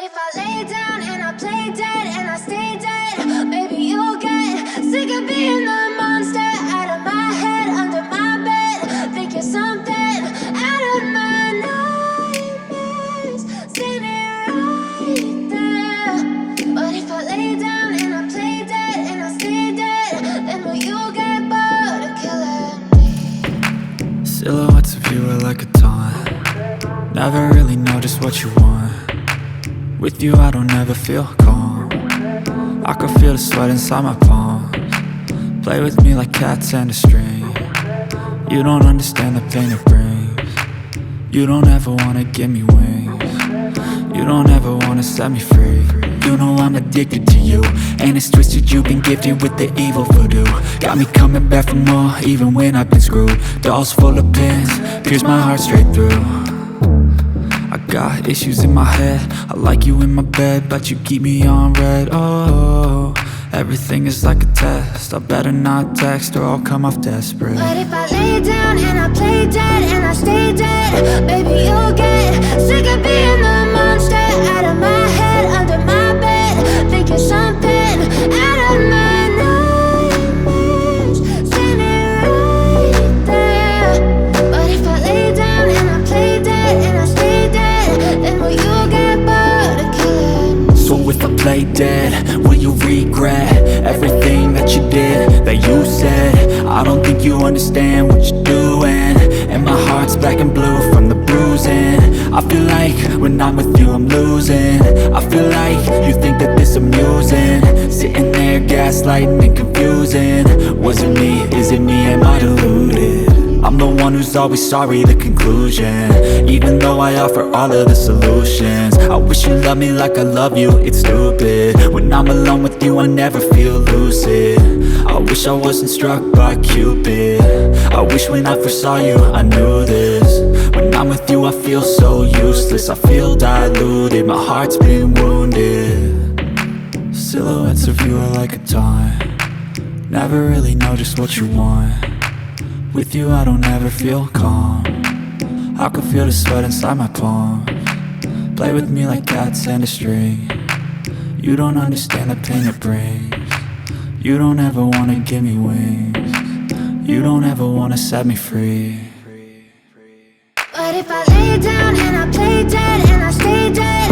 if I lay down and I play dead and I stay dead, maybe you'll get sick of being the monster out of my head, under my bed. Think you're something out of my nightmares, standing right there. But if I lay down and I play dead and I stay dead, then will you get bored of killing me? Silhouettes of you are like a taunt. Never really know just what you want. With you I don't ever feel calm. I can feel the sweat inside my palms. Play with me like cats and a string. You don't understand the pain it brings. You don't ever wanna give me wings. You don't ever wanna set me free. You know I'm addicted to you, and it's twisted, you've been gifted with the evil voodoo. Got me coming back for more, even when I've been screwed. Dolls full of pins, pierce my heart straight through. I got issues in my head, I like you in my bed, but you keep me on red. Oh, everything is like a test, I better not text or I'll come off desperate. But if I lay down and I play dead and I stay dead, baby you'll get sick of being the monster out of my head, under my bed. Think you're something out of my nightmares, standing right there. But if I lay down and I play dead and I stay dead, then will you get bored of killing me? So if I play dead, will you regret everything that you did, that you said? I don't think you understand what you're doing, and my heart's black and blue from the bruising. I feel like when I'm with you I'm losing. I feel like you think that this amusing, sitting there gaslighting and confusing. Was it me? Is it me? Am I deluded? I'm the one who's always sorry, the conclusion, even though I offer all of the solutions. I wish you loved me like I love you, it's stupid. When I'm alone with you I never feel lucid. I wish I wasn't struck by Cupid. I wish when I first saw you I knew this. When I'm with you I feel so useless, I feel diluted, my heart's been wounded. Silhouettes of you are like a taunt. Never really know just what you want. With you I don't ever feel calm. I can feel the sweat inside my palms. Play with me like cats and a string. You don't understand the pain it brings. You don't ever wanna give me wings. You don't ever wanna set me free. But if I lay down and I play dead and I stay dead,